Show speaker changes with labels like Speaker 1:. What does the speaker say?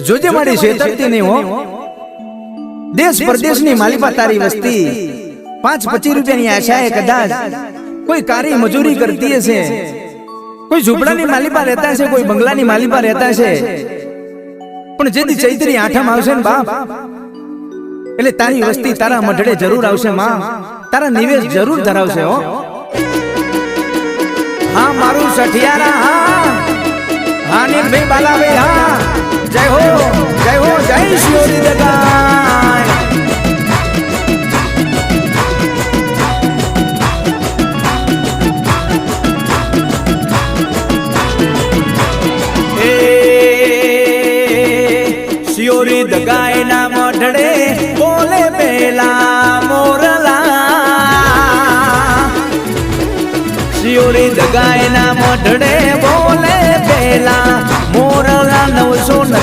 Speaker 1: જોજે મારી છેતરતી નહીં હો. દેશ પરદેશની માલિપા તારી વસ્તી 5-25 રૂપિયાની આશાએ કદાચ કોઈ કારી મજૂરી કરતી હશે, કોઈ ઝૂંપડાની માલિપા રહેતા હશે, કોઈ બંગલાની માલિપા રહેતા હશે, પણ જેથી ચૈત્રી આઠમ આવશે ને બાપ એટલે તારી વસ્તી તારા મઢડે જરૂર આવશે માં, તારા નિવેશ જરૂર ધરાવશે હો. હા મારું સઠિયારા હા નીલભાઈ બાલાભાઈ હા. જય હો જય શિવરી દગાય. શિયોરી દગાય ના મઢડે બોલે પેલા મોરલા, શિયોરી દગાય ના મઢડે બોલે પેલા મોરલા 900